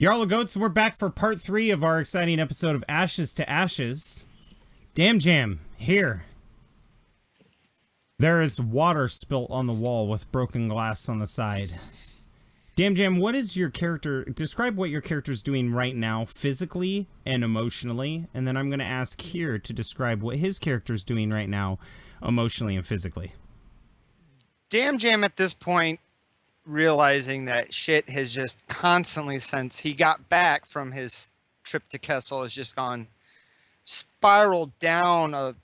Yarla Goats, we're back for part 3 of our exciting episode of Ashes to Ashes. DamJam, here. There is water spilt on the wall with broken glass on the side. DamJam, what is your character... Describe what your character's doing right now, physically and emotionally, and then I'm going to ask here to describe what his character's doing right now, emotionally and physically. DamJam at this point, realizing that shit has just constantly, since he got back from his trip to Kessel, has just gone spiraled down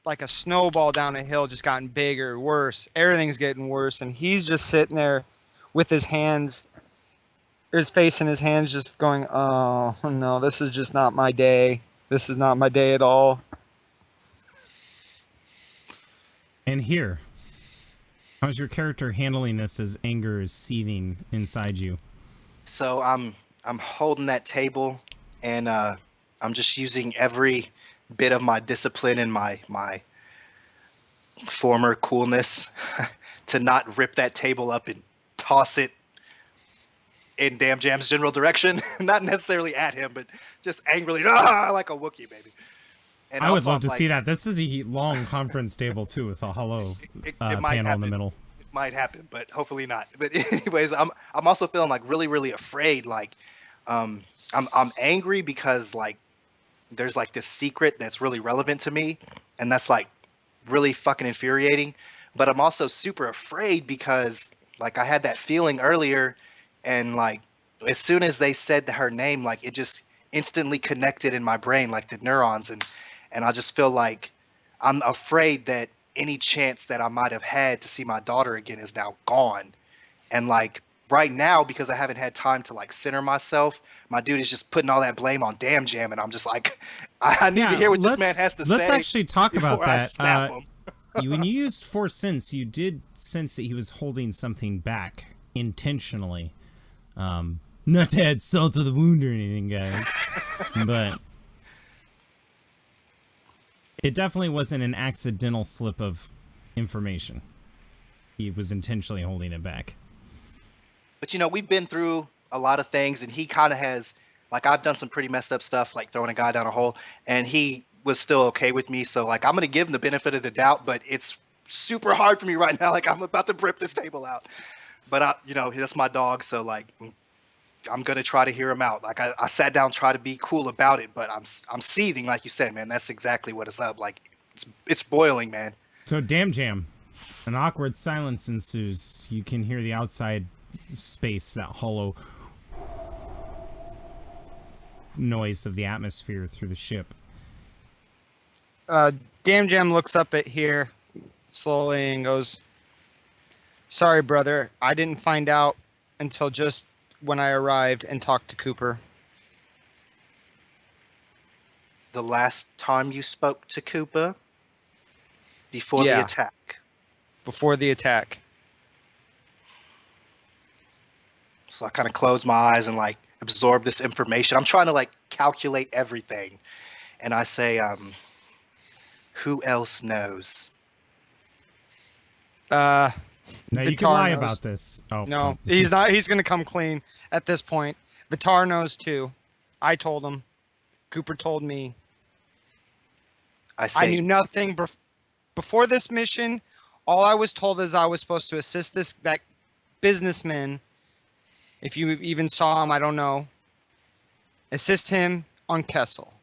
like a snowball down a hill, just gotten bigger, worse. Everything's getting worse, and he's just sitting there with his hands, his face in his hands, just going, oh no, this is just not my day. This is not my day at all. And here, how's your character handling this as anger is seething inside you? So I'm holding that table, and I'm just using every bit of my discipline and my former coolness to not rip that table up and toss it in DamJam's general direction. Not necessarily at him, but just angrily, like a Wookiee, baby. And I would love to see that. This is a long conference table, too, with a hollow panel in the middle. It might happen, but hopefully not. But anyways, I'm also feeling like really afraid. Like I'm angry because like there's like this secret that's really relevant to me, and that's like really fucking infuriating. But I'm also super afraid because like I had that feeling earlier, and like as soon as they said her name, like it just instantly connected in my brain, like the neurons, and I just feel like I'm afraid that any chance that I might have had to see my daughter again is now gone. And like right now, because I haven't had time to like center myself, my dude is just putting all that blame on DamJam, and I'm just like, I need to hear what this man has to say. Let's actually talk about that. Snap him. When you used Force Sense, you did sense that he was holding something back intentionally. Not to add salt to the wound or anything, guys, but it definitely wasn't an accidental slip of information. He was intentionally holding it back. But you know, we've been through a lot of things, and he kind of has, like, I've done some pretty messed up stuff, like throwing a guy down a hole, and he was still okay with me. So like, I'm going to give him the benefit of the doubt, but it's super hard for me right now. Like I'm about to rip this table out, but you know, that's my dog. So like, I'm going to try to hear him out. Like I sat down, try to be cool about it, but I'm seething. Like you said, man, that's exactly what it's up. Like it's boiling, man. So DamJam, an awkward silence ensues. You can hear the outside space, that hollow noise of the atmosphere through the ship. DamJam looks up at here slowly and goes, sorry, brother. I didn't find out until just when I arrived and talked to Cooper. The last time you spoke to Cooper? Before the attack? Before the attack. So I kind of close my eyes and like absorb this information. I'm trying to like calculate everything. And I say, who else knows? Now you can lie about this. Oh no, he's not. He's gonna come clean at this point. Vitar knows too. I told him. Cooper told me. I knew nothing before this mission. All I was told is I was supposed to assist that businessman. If you even saw him, I don't know. Assist him on Kessel.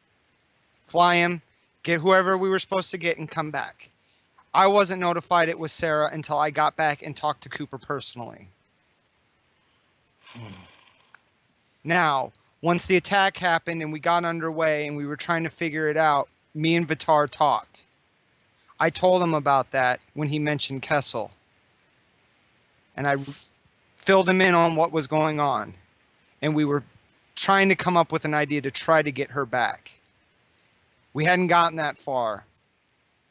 Fly him, get whoever we were supposed to get, and come back. I wasn't notified it was Sarah until I got back and talked to Cooper personally. Now, once the attack happened and we got underway and we were trying to figure it out, me and Vitar talked. I told him about that when he mentioned Kessel. And I filled him in on what was going on. And we were trying to come up with an idea to try to get her back. We hadn't gotten that far.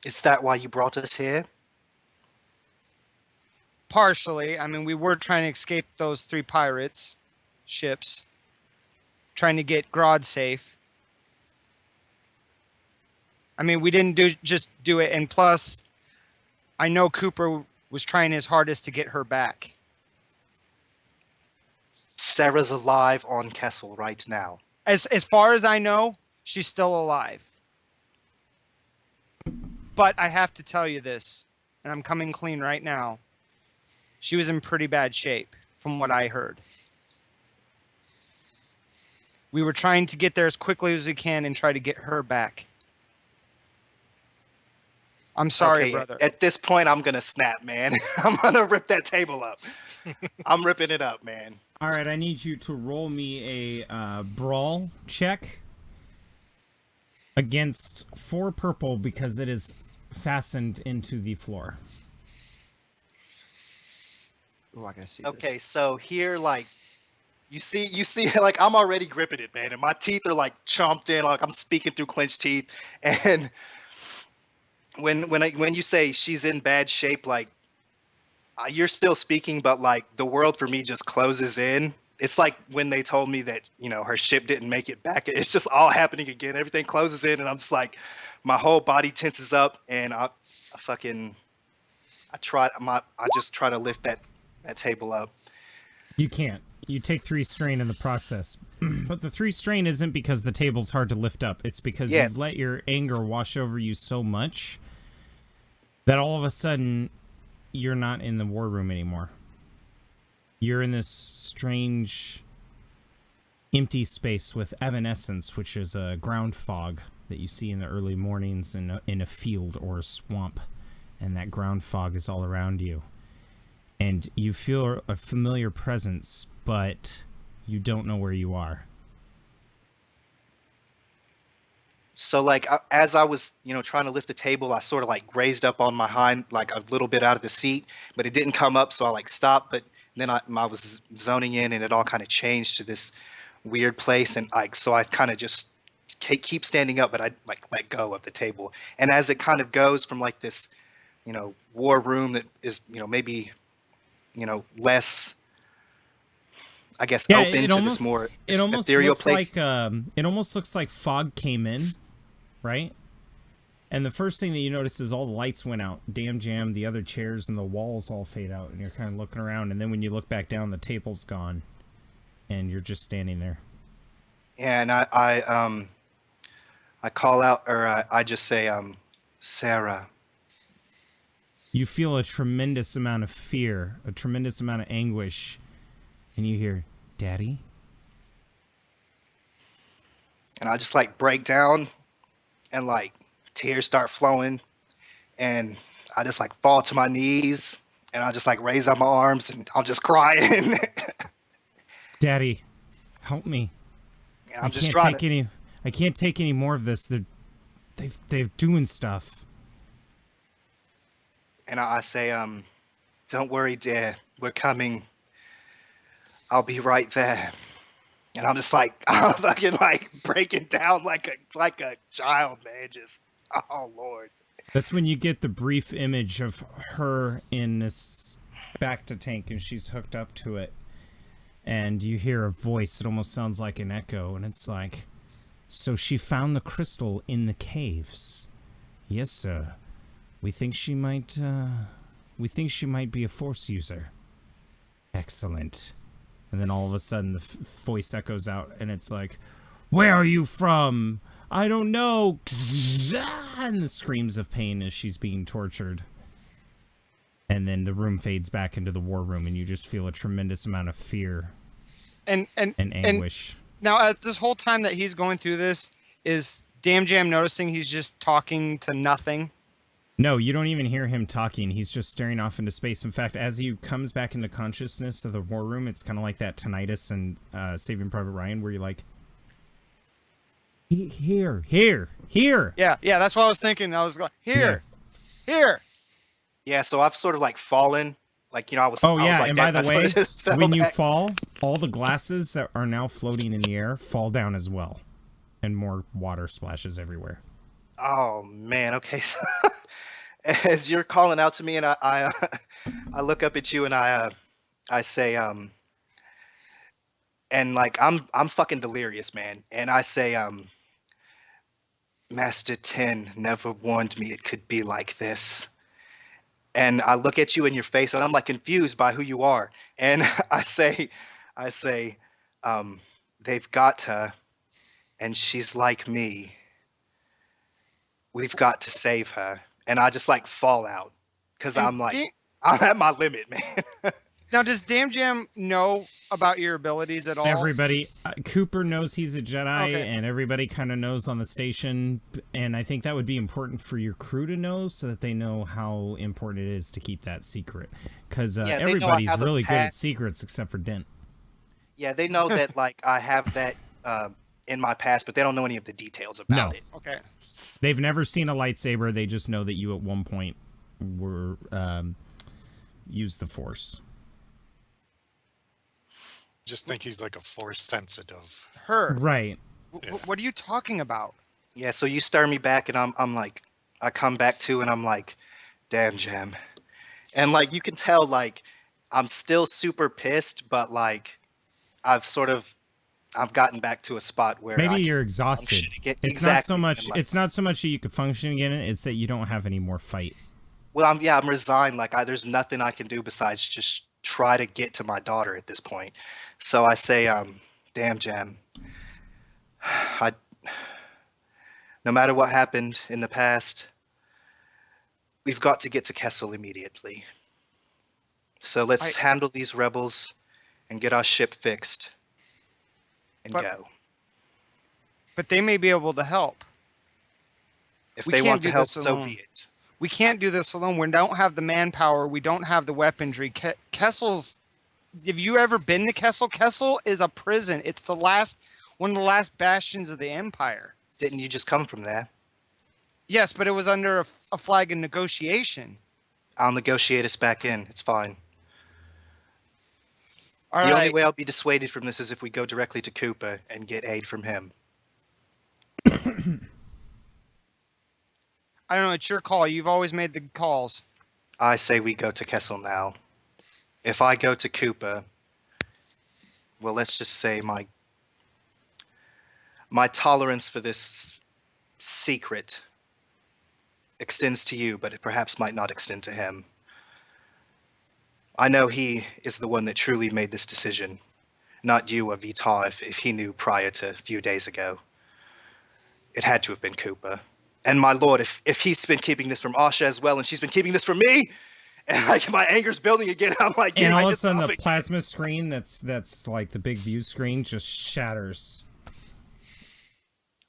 Is that why you brought us here? Partially. I mean, we were trying to escape those 3 pirates ships. Trying to get Grodd safe. I mean, we didn't just do it. And plus, I know Cooper was trying his hardest to get her back. Sarah's alive on Kessel right now. As far as I know, she's still alive. But I have to tell you this, and I'm coming clean right now. She was in pretty bad shape, from what I heard. We were trying to get there as quickly as we can and try to get her back. I'm sorry, Okay, brother. at this point, I'm gonna snap, man. I'm gonna rip that table up. I'm ripping it up, man. All right, I need you to roll me a brawl check against 4 purple because it is fastened into the floor. Oh, I gotta see Okay, this. so here, like, you see, like, I'm already gripping it, man, and my teeth are like chomped in, like I'm speaking through clenched teeth. And when you say she's in bad shape, like, you're still speaking, but like the world for me just closes in. It's like when they told me that, her ship didn't make it back. It's just all happening again. Everything closes in, and I'm just like, my whole body tenses up, and I just try to lift that table up. You can't. You take 3 strain in the process. But the 3 strain isn't because the table's hard to lift up. It's because you've let your anger wash over you so much that all of a sudden you're not in the war room anymore. You're in this strange empty space with evanescence, which is a ground fog that you see in the early mornings in a field or a swamp. And that ground fog is all around you. And you feel a familiar presence, but you don't know where you are. So like as I was, trying to lift the table, I sort of like raised up on my hind, like a little bit out of the seat, but it didn't come up. So I like stopped, but then I was zoning in, and it all kind of changed to this weird place. And so I kind of just keep standing up, but I like let go of the table. And as it kind of goes from like this, war room that is, maybe, less, I guess, open to this more ethereal place. It almost looks like fog came in, right? And the first thing that you notice is all the lights went out. DamJam, the other chairs and the walls all fade out, and you're kind of looking around. And then when you look back down, the table's gone, and you're just standing there. And I call out, or I just say, Sarah. You feel a tremendous amount of fear, a tremendous amount of anguish, and you hear, "Daddy?" And I just like break down, and like tears start flowing, and I just like fall to my knees, and I just like raise up my arms, and I'm just crying. "Daddy, help me. I'm just trying to. I can't take any more of this. They're doing stuff." And I say, don't worry, dear. We're coming. I'll be right there. And I'm just like, I'm fucking like breaking down like a child, man. Just, oh Lord. That's when you get the brief image of her in this back to tank, and she's hooked up to it. And you hear a voice. It almost sounds like an echo, and it's like, "So she found the crystal in the caves." "Yes, sir. We think she might be a Force user." "Excellent." And then all of a sudden the voice echoes out, and it's like, "Where are you from?" "I don't know." And the screams of pain as she's being tortured. And then the room fades back into the war room, and you just feel a tremendous amount of fear and anguish. Now, this whole time that he's going through this, is DamJam noticing he's just talking to nothing? No, you don't even hear him talking. He's just staring off into space. In fact, as he comes back into consciousness of the war room, it's kind of like that tinnitus and Saving Private Ryan, where you're like, here. Yeah, that's what I was thinking. I was going, here. Yeah, so I've sort of like fallen. Like, I was. Oh, I yeah, was like and that. by the way, when you back. fall, all the glasses that are now floating in the air fall down as well. And more water splashes everywhere. Oh, man. Okay. So as you're calling out to me, and I look up at you, and I say, and like I'm fucking delirious, man. And I say, Master 10 never warned me it could be like this. And I look at you in your face, and I'm like confused by who you are. And I say, I say, they've got her, and she's like me. We've got to save her. And I just like fall out because And I'm like, I'm at my limit, man. now, does DamJam know about your abilities at all? Everybody, Cooper knows he's a Jedi, Okay. and everybody kind of knows on the station. And I think that would be important for your crew to know, so that they know how important it is to keep that secret. Because Yeah, they know I everybody's have a really good at past- secrets except for Dent. Yeah, they know that like I have that in my past, but they don't know any of the details about No. it. Okay. They've never seen a lightsaber. They just know that you at one point were used the Force. Just think he's like a force sensitive. Her. Right. What are you talking about? Yeah, so you stir me back, and I'm like, I come back to, and I'm like, damn, Jam. And like you can tell, like I'm still super pissed, but like I've gotten back to a spot where Maybe I you're can exhausted. function again. It's not so Exactly, much. and, like, It's not so much that you can function again. It's that you don't have any more fight. well, I'm resigned. Like there's nothing I can do besides just try to get to my daughter at this point. So I say, damn, Jam. No matter what happened in the past, we've got to get to Kessel immediately. So let's handle these rebels and get our ship fixed and go. But they may be able to help. If we they can't want do to help, this so alone. be it. We can't do this alone. We don't have the manpower. We don't have the weaponry. Kessel's. Have you ever been to Kessel? Kessel is a prison. It's one of the last bastions of the Empire. Didn't you just come from there? Yes, but it was under a flag of negotiation. I'll negotiate us back in. It's fine. All The only right. way I'll be dissuaded from this is if we go directly to Cooper and get aid from him. I don't know. It's your call. You've always made the calls. I say we go to Kessel now. If I go to Cooper, well, let's just say my tolerance for this secret extends to you, but it perhaps might not extend to him. I know he is the one that truly made this decision, not you or Vitar if he knew prior to a few days ago. It had to have been Cooper. And my lord, if he's been keeping this from Asha as well, and she's been keeping this from me, and like my anger's building again, I'm like, And I all of a just sudden, love the it. plasma screen that's like the big view screen just shatters.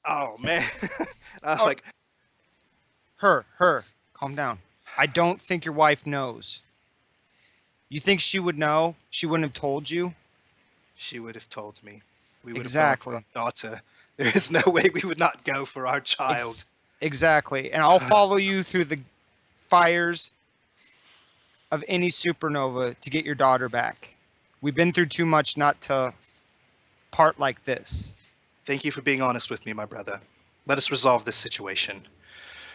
Oh man, I'm like, Her. Calm down. I don't think your wife knows. You think she would know? She wouldn't have told you? she would have told me. We would Exactly. have gone for our daughter. There is no way we would not go for our child. Exactly. And I'll follow you through the fires of any supernova to get your daughter back. We've been through too much not to part like this. Thank you for being honest with me, my brother. Let us resolve this situation.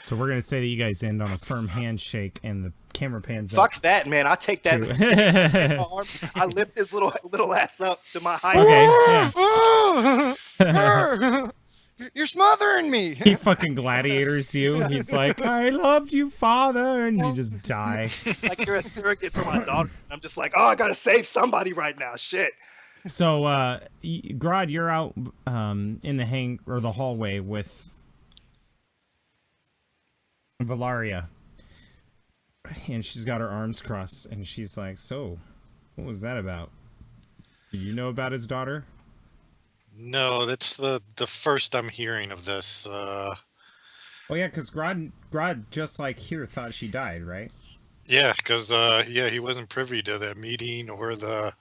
So we're gonna say that you guys end on a firm handshake, and the camera pans Fuck up. that, man. I take that to- arm. I lift his little ass up to my height. Okay, yeah. You're smothering me. He fucking gladiators you. He's like, I loved you, father, and you just die. Like you're a surrogate for my daughter. I'm just like, oh, I gotta save somebody right now. Shit. So, Grodd, you're out in the hallway with Valaria, and she's got her arms crossed, and she's like, "So, what was that about? Did you know about his daughter?" No, that's the first I'm hearing of this. Oh yeah, because Grodd just like here thought she died, right? Yeah, because he wasn't privy to that meeting or the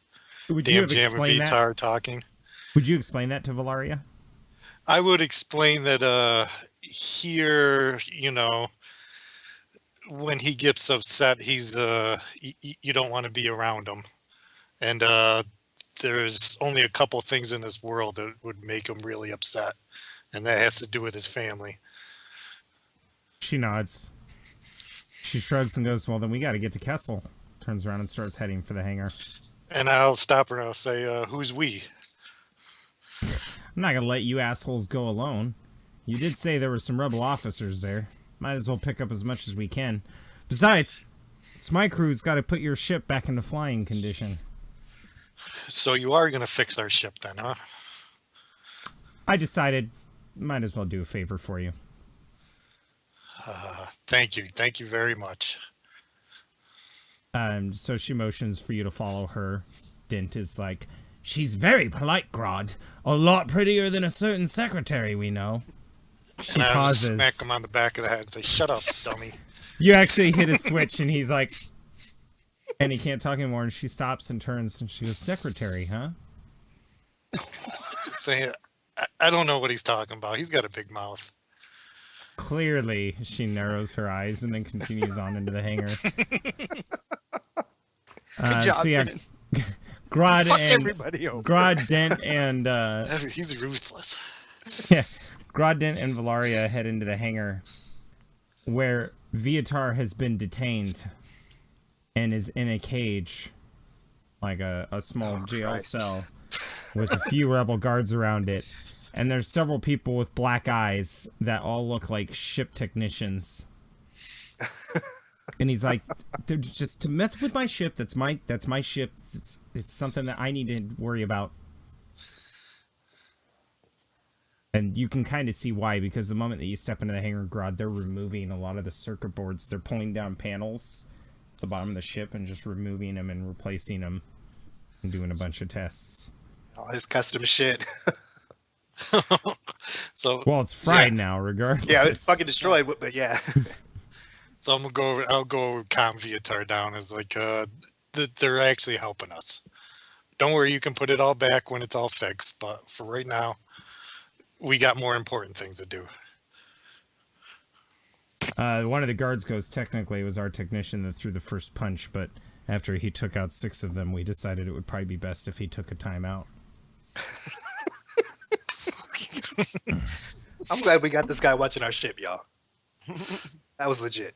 Would you have DamJam and explained that? Vitar talking. Would you explain that to Valaria? I would explain that here, when he gets upset, he's you don't want to be around him, and there's only a couple things in this world that would make him really upset, and that has to do with his family. She nods. She shrugs and goes, "Well, then we got to get to Kessel." Turns around and starts heading for the hangar. And I'll stop her and I'll say, "Who's we?" I'm not gonna let you assholes go alone. You did say there were some rebel officers there. Might as well pick up as much as we can. Besides, it's my crew's got to put your ship back into flying condition. So you are going to fix our ship then, huh? I decided might as well do a favor for you. Thank you. Thank you very much. So she motions for you to follow her. Dent is like, she's very polite, Grodd. A lot prettier than a certain secretary we know. She And I just pauses. smack him on the back of the head and say, "Shut up, dummy." You actually hit a switch, and he's like, and he can't talk anymore. And she stops and turns, and she goes, "Secretary, huh?" Say, I don't know what he's talking about. He's got a big mouth. Clearly, she narrows her eyes and then continues on into the hangar. Good job, So yeah, Dent. Grodd Fuck and everybody over. Grodd, Dent, and He's ruthless. yeah, Grodd, Dent, and Valaria head into the hangar, where Viatar has been detained and is in a cage, like a small jail Christ. cell, with a few rebel guards around it. And there's several people with black eyes that all look like ship technicians. And he's like, "They're just to mess with my ship. That's my ship. It's something that I need to worry about." And you can kind of see why, because the moment that you step into the hangar, Grodd, they're removing a lot of the circuit boards. They're pulling down panels at the bottom of the ship and just removing them and replacing them and doing a bunch of tests. All his custom shit. So Well, it's fried now, regardless. Yeah, it's fucking destroyed, but yeah. So I'm gonna go over. I'll go over calm Viatar down as like they're actually helping us. Don't worry, you can put it all back when it's all fixed. But for right now, we got more important things to do. One of the guards goes, technically it was our technician that threw the first punch, but after he took out 6 of them, we decided it would probably be best if he took a timeout. I'm glad we got this guy watching our ship, y'all. That was legit.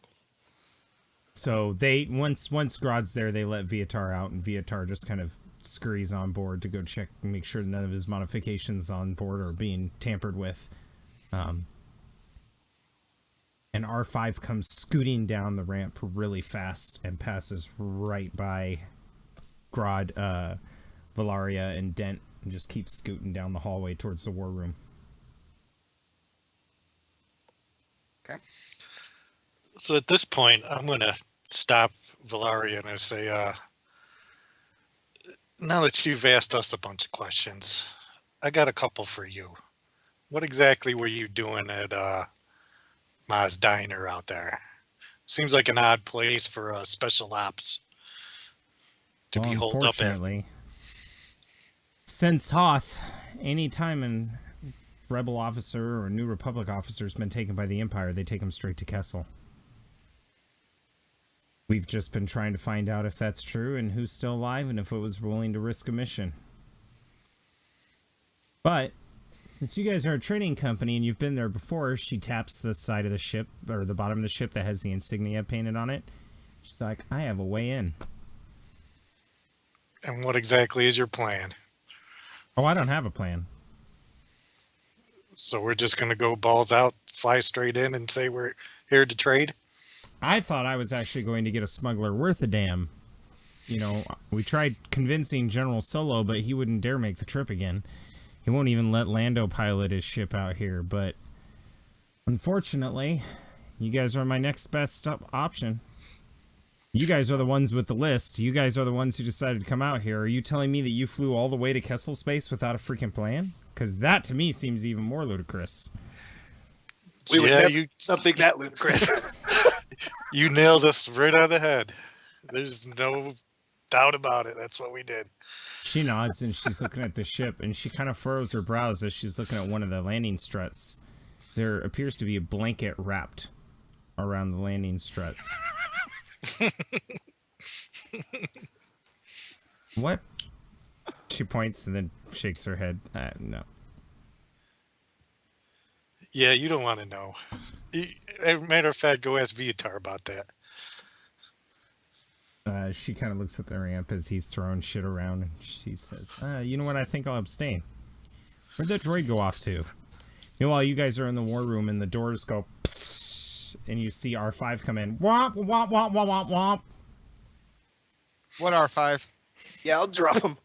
So they once Grodd's there, they let Viatar out, and Viatar just kind of scurries on board to go check and make sure none of his modifications on board are being tampered with. And R5 comes scooting down the ramp really fast and passes right by Grodd, Valaria, and Dent, and just keeps scooting down the hallway towards the war room. Okay. So at this point, I'm gonna stop Valaria and I say, now that you've asked us a bunch of questions, I got a couple for you. What exactly were you doing at Ma's Diner out there? Seems like an odd place for special ops to be holed up at. Unfortunately, since Hoth, any time a rebel officer or New Republic officer has been taken by the Empire, they take him straight to Kessel. We've just been trying to find out if that's true and who's still alive and if it was willing to risk a mission. But since you guys are a trading company and you've been there before, she taps the side of the ship, or the bottom of the ship that has the insignia painted on it. She's like, "I have a way in." And what exactly is your plan? Oh, I don't have a plan. So we're just gonna go balls out, fly straight in, and say we're here to trade? I thought I was actually going to get a smuggler worth a damn. You know, we tried convincing General Solo, but he wouldn't dare make the trip again. He won't even let Lando pilot his ship out here, but unfortunately, you guys are my next best option. You guys are the ones with the list. You guys are the ones who decided to come out here. Are you telling me that you flew all the way to Kessel Space without a freaking plan? Because that, to me, seems even more ludicrous. We would Yeah, never you- something that ludicrous. You nailed us right on the head. There's no doubt about it. That's what we did. She nods and she's looking at the ship, and she kind of furrows her brows as she's looking at one of the landing struts. There appears to be a blanket wrapped around the landing strut. What? She points and then shakes her head. No. Yeah, you don't want to know. Matter of fact, go ask Viatar about that. She kind of looks at the ramp as he's throwing shit around, and she says, "You know what? I think I'll abstain." Where'd that droid go off to? Meanwhile, you guys are in the war room, and the doors go, psst, and you see R5 come in. Womp, womp, womp, womp, womp, womp. What R5? Yeah, I'll drop him.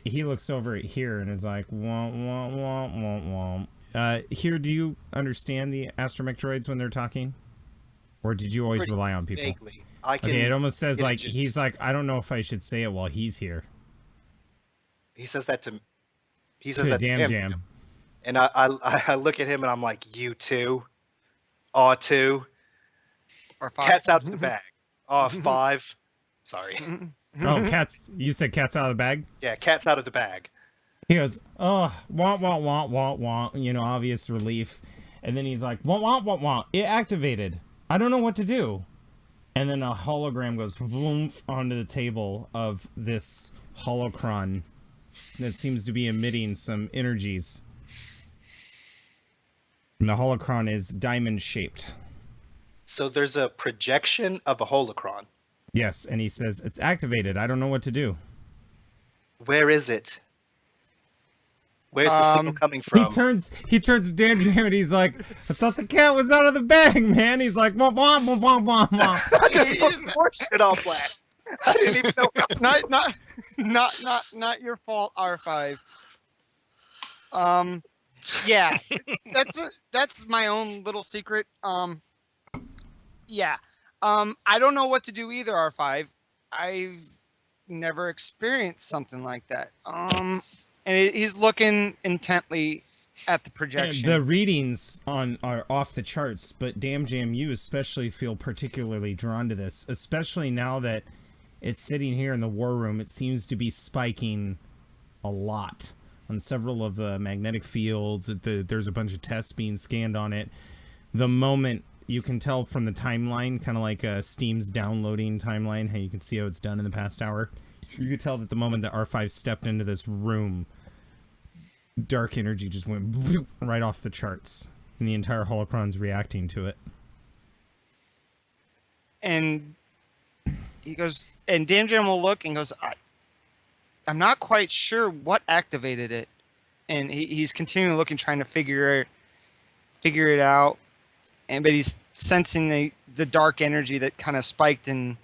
He looks over at here and is like, womp, womp, womp, womp, womp. Here, do you understand the astromech droids when they're talking? Or did you always Pretty rely on people? Vaguely. I can. Okay, it almost says get a like, gist. he's like, I don't know if I should say it while he's here. He says that to. He says To that to him. DamJam. And I look at him and I'm like, you too? Aw, two? Or 5. Cat's out of the bag. Aw, 5? Sorry. Oh, cats. You said cat's out of the bag? Yeah, cat's out of the bag. He goes, oh, want, want, you know, obvious relief. And then he's like, want. It activated. I don't know what to do. And then a hologram goes boom onto the table of this holocron that seems to be emitting some energies. And the holocron is diamond shaped. So there's a projection of a holocron. Yes, and he says, it's activated. I don't know what to do. Where is it? Where's the signal coming from? He turns to DamJam and he's like, I thought the cat was out of the bag, man. He's like, wah, wah, wah, wah, wah, wah. I just put more shit on flat. I didn't even know. Not your fault, R5. Yeah, that's my own little secret. Yeah. I don't know what to do either, R5. I've never experienced something like that. And he's looking intently at the projection. The readings are off the charts, but DamJam, you especially feel particularly drawn to this, especially now that it's sitting here in the war room. It seems to be spiking a lot on several of the magnetic fields. There's a bunch of tests being scanned on it. The moment you can tell from the timeline, kind of like Steam's downloading timeline, how you can see how it's done in the past hour. You could tell that the moment that R5 stepped into this room, dark energy just went right off the charts, and the entire holocron's reacting to it. And he goes, and DamJam will look and goes, I'm not quite sure what activated it. And he's continuing looking, trying to figure it out. But he's sensing the dark energy that kind of spiked. And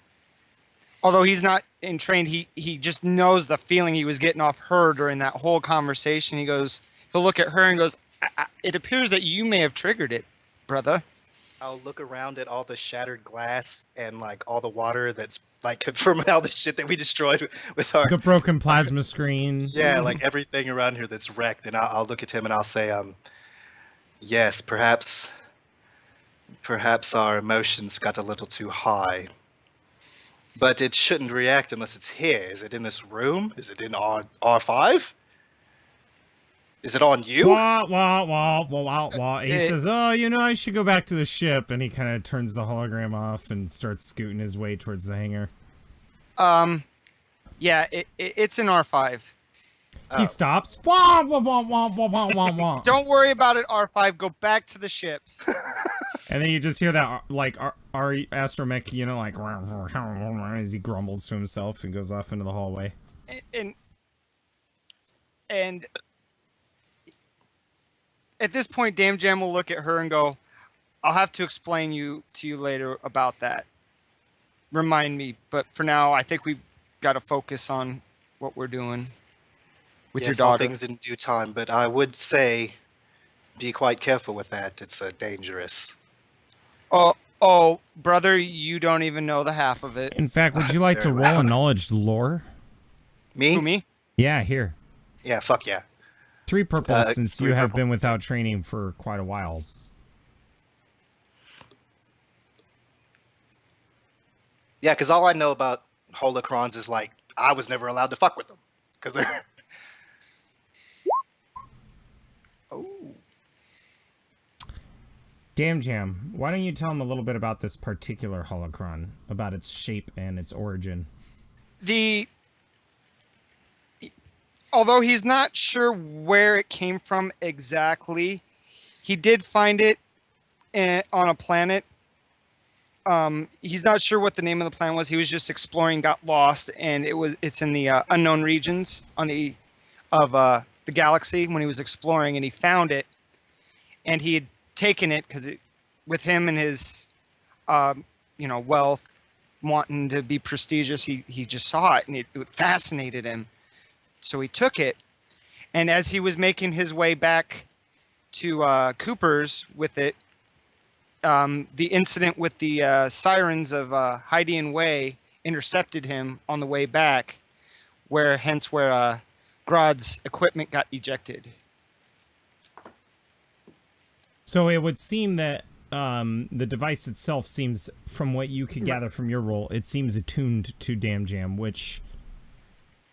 although he's not trained, he just knows the feeling he was getting off her during that whole conversation. He'll look at her and goes, it appears that you may have triggered it, brother. I'll look around at all the shattered glass and like all the water that's like from all the shit that we destroyed with our The broken plasma screen. yeah, like everything around here that's wrecked. And I'll look at him and I'll say, yes, perhaps our emotions got a little too high. But it shouldn't react unless it's here. Is it in this room? Is it in R5? Is it on you? Wah, wah, wah, wah, wah, wah. He says, oh, you know, I should go back to the ship. And he kind of turns the hologram off and starts scooting his way towards the hangar. Yeah, it's in R5. He stops. Wah, wah, wah, wah, wah, wah, wah, wah. Don't worry about it, R5. Go back to the ship. And then you just hear that, like, our astromech, you know, like, as he grumbles to himself and goes off into the hallway. And at this point, DamJam will look at her and go, I'll have to explain to you later about that. Remind me. But for now, I think we've got to focus on what we're doing with your Yes, all daughter. things in due time. But I would say be quite careful with that. It's dangerous. Oh, brother, you don't even know the half of it. In fact, would you like to Very roll well. a knowledge lore? Me? Who, me? Yeah, here. Yeah, fuck yeah. 3 purple since 3 you have purple. been without training for quite a while. Yeah, because all I know about holocrons is like I was never allowed to fuck with them because they're. Oh. DamJam, why don't you tell him a little bit about this particular holocron, about its shape and its origin? Although he's not sure where it came from exactly, he did find it on a planet. He's not sure what the name of the planet was. He was just exploring, got lost, and it's in the unknown regions of the galaxy when he was exploring, and he found it, and he had taken it because with him and his wealth, wanting to be prestigious, he just saw it and it fascinated him So he took it, and as he was making his way back to Cooper's with it, the incident with the sirens of Heidi and Wei intercepted him on the way back, where Grodd's equipment got ejected. So it would seem that the device itself seems, from what you could gather from your role, it seems attuned to DamJam, which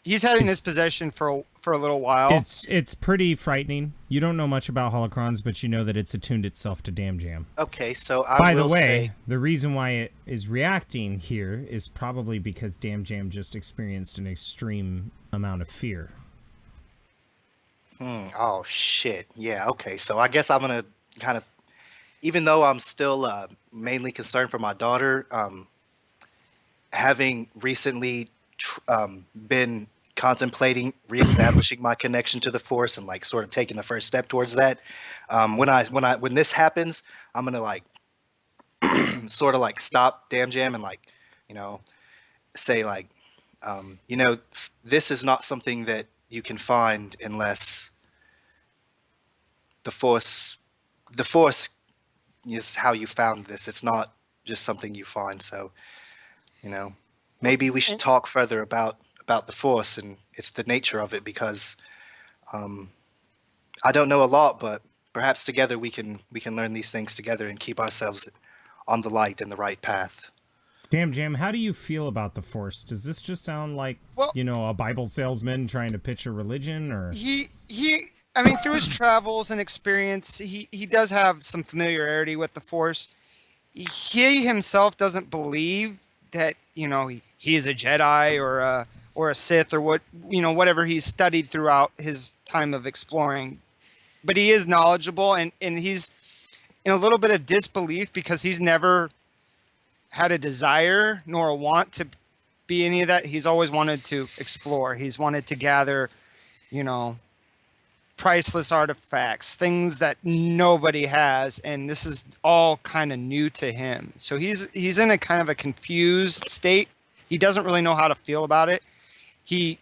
he's had in his possession for a little while. It's pretty frightening. You don't know much about holocrons, but you know that it's attuned itself to DamJam. Okay, so By the way, the reason why it is reacting here is probably because DamJam just experienced an extreme amount of fear. Oh shit. Yeah. Okay. So I guess I'm gonna kind of, even though I'm still mainly concerned for my daughter, having recently been contemplating reestablishing my connection to the Force and like sort of taking the first step towards that, when this happens, I'm gonna like sort of like stop DamJam and like, you know, say like, you know, this is not something that you can find unless the Force is how you found this. It's not just something you find. So, you know, maybe we should talk further about the Force and it's the nature of it, because I don't know a lot, but perhaps together we can learn these things together and keep ourselves on the light and the right path. DamJam, how do you feel about the Force? Does this just sound like, you know, a Bible salesman trying to pitch a religion, or I mean, through his travels and experience, he does have some familiarity with the Force. He himself doesn't believe that, you know, he's a Jedi or a Sith or whatever he's studied throughout his time of exploring. But he is knowledgeable, and he's in a little bit of disbelief because he's never had a desire nor a want to be any of that. He's always wanted to explore. He's wanted to gather, you know, priceless artifacts, things that nobody has, and this is all kind of new to him. So he's in a kind of a confused state. He doesn't really know how to feel about it. He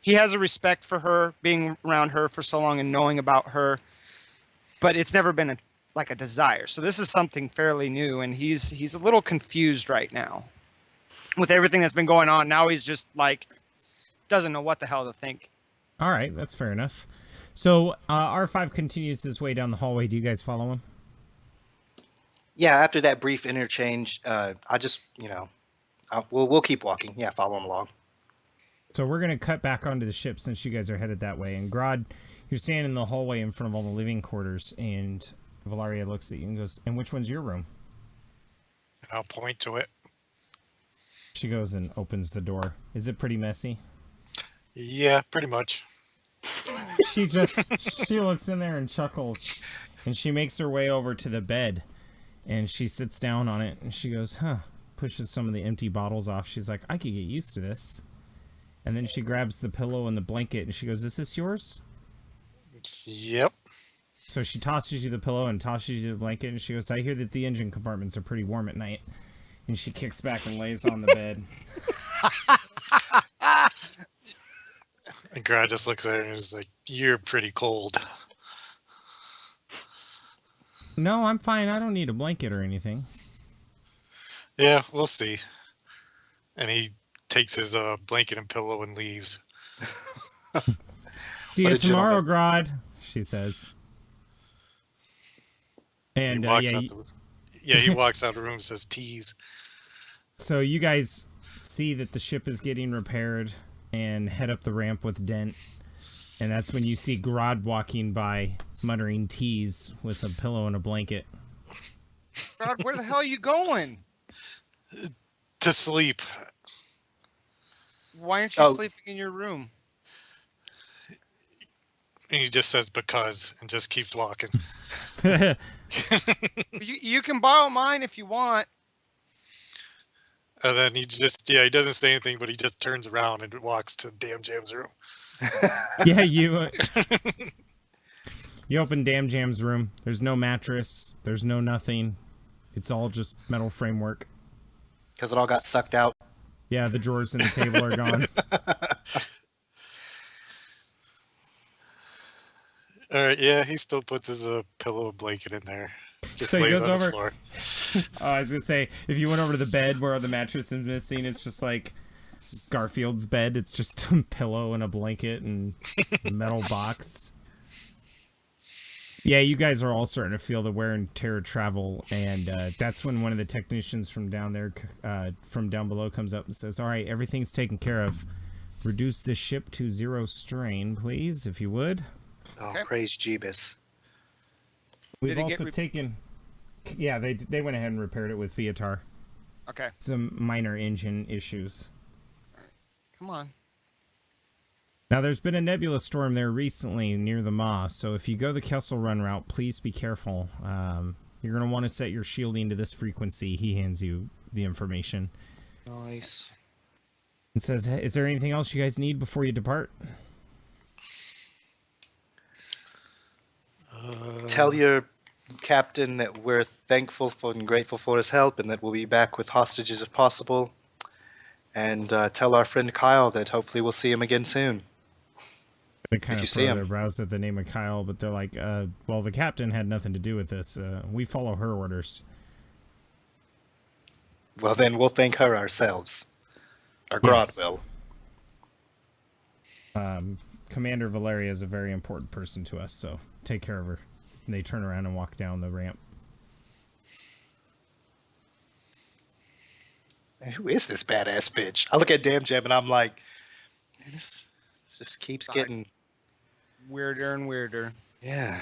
has a respect for her, being around her for so long and knowing about her, but it's never been a desire. So this is something fairly new, and he's a little confused right now with everything that's been going on. Now he's just like doesn't know what the hell to think. All right, that's fair enough. So R5 continues his way down the hallway. Do you guys follow him? Yeah, after that brief interchange, I just, you know, we'll keep walking. Yeah, follow him along. So we're going to cut back onto the ship since you guys are headed that way. And Grodd, you're standing in the hallway in front of all the living quarters, and Valeria looks at you and goes, "And which one's your room?" I'll point to it. She goes and opens the door. Is it pretty messy? Yeah, pretty much. She looks in there and chuckles, and she makes her way over to the bed, and she sits down on it, and she goes, pushes some of the empty bottles off. She's like, "I could get used to this." And then she grabs the pillow and the blanket, and she goes, "Is this yours?" Yep. So she tosses you the pillow and tosses you the blanket, and she goes, "I hear that the engine compartments are pretty warm at night." And she kicks back and lays on the bed. And Grodd just looks at her and is like, "You're pretty cold." "No, I'm fine. I don't need a blanket or anything." Yeah, we'll see. And he takes his blanket and pillow and leaves. "See you tomorrow, Grodd," she says. And he walks he walks out of the room and says, "Tease." So you guys see that the ship is getting repaired and head up the ramp with Dent. And that's when you see Grodd walking by, muttering "tease" with a pillow and a blanket. Grodd, where the hell are you going? To sleep. Why aren't you sleeping in your room? And he just says "because" and just keeps walking. You can borrow mine if you want. And then he doesn't say anything, but he just turns around and walks to DamJam's room. Yeah, you open DamJam's room. There's no mattress. There's no nothing. It's all just metal framework. Because it all got sucked out. Yeah, the drawers and the table are gone. right, yeah, he still puts his pillow blanket in there. Just So he lays goes on the over- floor. I was gonna say, if you went over to the bed where the mattress is missing, it's just like Garfield's bed. It's just a pillow and a blanket and a metal box. Yeah, you guys are all starting to feel the wear and tear of travel, and that's when one of the technicians from down there, from down below, comes up and says, "All right, everything's taken care of. Reduce this ship to 0 strain, please, if you would." Oh, Okay. praise Jeebus. We've Did it get also taken... Yeah, they went ahead and repaired it with Viatar. Okay, Some minor engine issues. come on. Now, there's been a nebula storm there recently near the Maw, so if you go the Kessel Run route, please be careful. You're going to want to set your shielding to this frequency. He hands you the information. Nice. And says, "Hey, is there anything else you guys need before you depart?" Tell your captain that we're thankful for and grateful for his help, and that we'll be back with hostages if possible. And tell our friend Kyle that hopefully we'll see him again soon. They kind you of see furrow him. their brows at the name of Kyle, but they're like, well, the captain had nothing to do with this. We follow her orders. Well, then we'll thank her ourselves. Or Yes. Grodd will. Commander Valeria is a very important person to us, so take care of her. And they turn around and walk down the ramp. Man, who is this badass bitch? I look at DamJam and I'm like, man, this just keeps Sorry. getting, Weirder and weirder. yeah.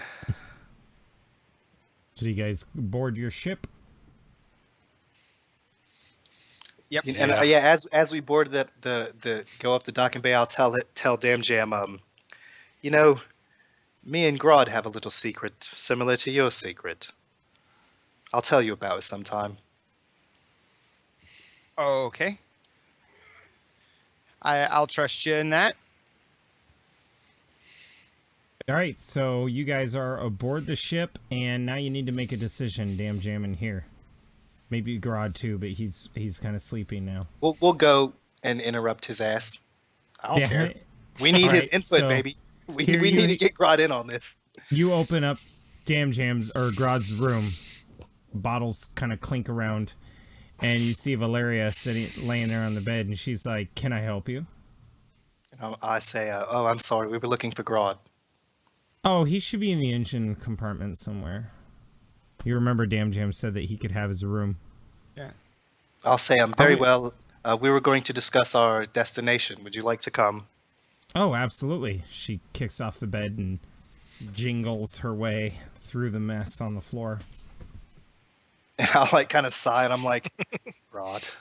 So you guys board your ship? Yep. And yeah, as we board the go up the docking bay, I'll tell DamJam, you know, me and Grodd have a little secret similar to your secret. I'll tell you about it sometime. Okay. I'll trust you in that. All right, so you guys are aboard the ship, and now you need to make a decision. DamJam in here. Maybe Grodd too, but he's kind of sleeping now. We'll go and interrupt his ass. I don't care. We need All his right, input, so baby. We here you- need to get Grodd in on this. You open up DamJam's or Grodd's room. Bottles kind of clink around, and you see Valeria laying there on the bed, and she's like, "Can I help you?" I say, oh, I'm sorry. We were looking for Grodd. Oh, he should be in the engine compartment somewhere. You remember DamJam said that he could have his room. Yeah. I'll say, very Okay. well. We were going to discuss our destination. Would you like to come? Oh, absolutely. She kicks off the bed and jingles her way through the mess on the floor. And I'll like kind of sigh, and I'm like, Grodd.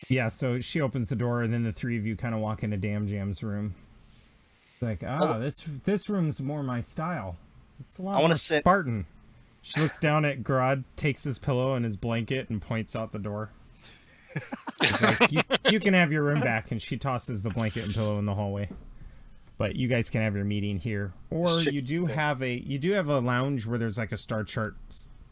Yeah, so she opens the door, and then the three of you kind of walk into DamJam's room. It's like, this room's more my style. It's a lot I wanna more sit- Spartan. She looks down at Grodd, takes his pillow and his blanket, and points out the door. She's like, you can have your room back, and she tosses the blanket and pillow in the hallway. But you guys can have your meeting here, or Shit, you do sense. have a lounge where there's like a star chart,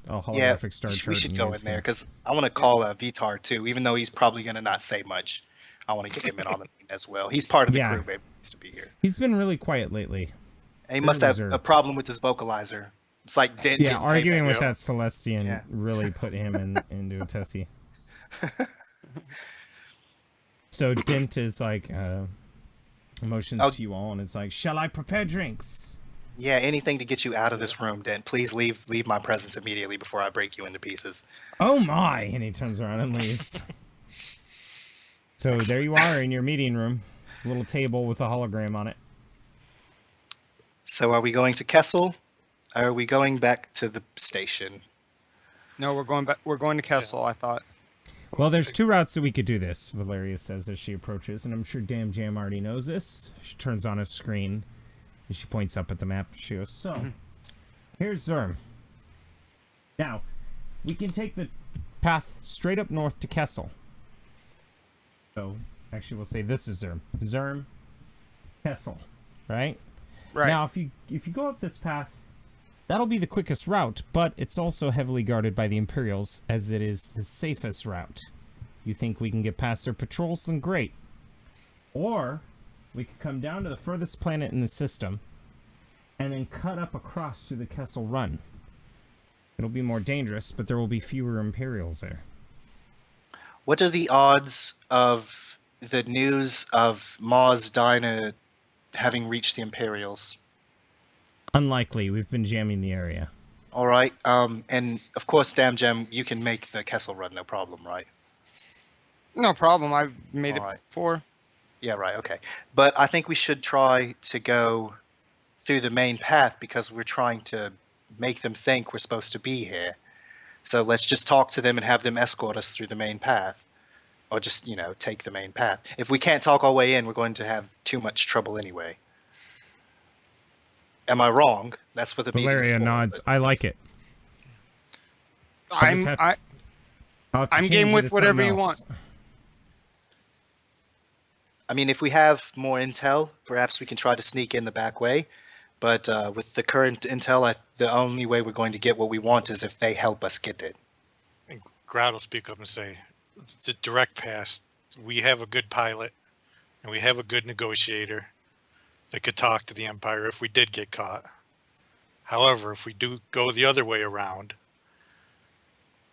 a holographic Yeah, star chart. we should and go you in guys there can- because I want to call Vitar too, even though he's probably going to not say much. I want to get him in on it as well. He's part of the Yeah. crew, baby. He needs to be here. He's been really quiet lately. And he must have reserved. a problem with his vocalizer. It's like Dent. Yeah, getting arguing paid with back. that Celestian Yeah. really put him into a tessie. So Dent is like motions Oh. to you all, and it's like, "Shall I prepare drinks?" Yeah, anything to get you out of this room, Dent. Please leave my presence immediately before I break you into pieces. Oh my! And he turns around and leaves. So there you are in your meeting room, little table with a hologram on it. So are we going to Kessel? Or are we going back to the station? No, we're going back. We're going to Kessel. I thought. Well, there's two routes that we could do this, Valeria says as she approaches, and I'm sure DamJam already knows this. She turns on a screen, and she points up at the map. She goes, "So, here's Zerm. Now, we can take the path straight up north to Kessel. So, actually, we'll say this is Zerm. Zerm, Kessel, right? Right. Now, if you go up this path, that'll be the quickest route, but it's also heavily guarded by the Imperials, as it is the safest route. You think we can get past their patrols? Then great. Or we could come down to the furthest planet in the system and then cut up across through the Kessel Run. It'll be more dangerous, but there will be fewer Imperials there. What are the odds of the news of Mars Diner having reached the Imperials? Unlikely. We've been jamming the area. All right. And of course, DamJam, you can make the Kessel Run, no problem, right? No problem. I've made All it right. before. Yeah, right. Okay. But I think we should try to go through the main path because we're trying to make them think we're supposed to be here. So let's just talk to them and have them escort us through the main path. Or just, take the main path. If we can't talk our way in, we're going to have too much trouble anyway. Am I wrong? That's what the meeting is Valeria for, nods. but- I like it. I'm game with whatever you want. I mean, if we have more intel, perhaps we can try to sneak in the back way. But with the current intel, the only way we're going to get what we want is if they help us get it. And Grout will speak up and say, the direct pass, we have a good pilot and we have a good negotiator that could talk to the Empire if we did get caught. However, if we do go the other way around,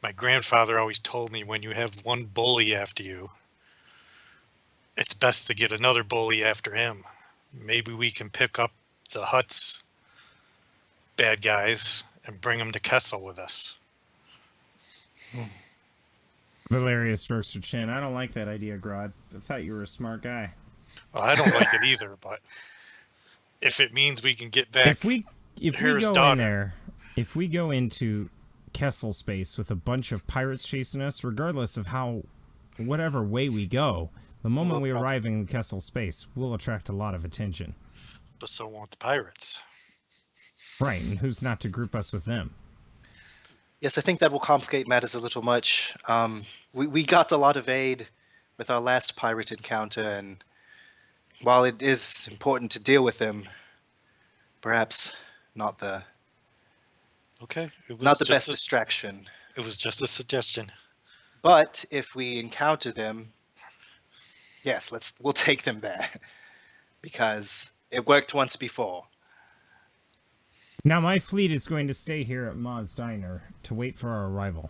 my grandfather always told me when you have one bully after you, it's best to get another bully after him. Maybe we can pick up the Hutt's bad guys and bring them to Kessel with us. Valeria strokes her chin. I don't like that idea, Grodd. I thought you were a smart guy. Well, I don't like it either, but if it means we can get back, If we Here's go in daughter. there, if we go into Kessel space with a bunch of pirates chasing us, regardless of whatever way we go, the moment we arrive in Kessel space, we'll attract a lot of attention. but so won't the pirates. Right, and who's not to group us with them? Yes, I think that will complicate matters a little much. We got a lot of aid with our last pirate encounter, and while it is important to deal with them, perhaps not the Okay, it was not the just best distraction. It was just a suggestion. But if we encounter them, yes, we'll take them there because it worked once before. Now, my fleet is going to stay here at Ma's Diner to wait for our arrival.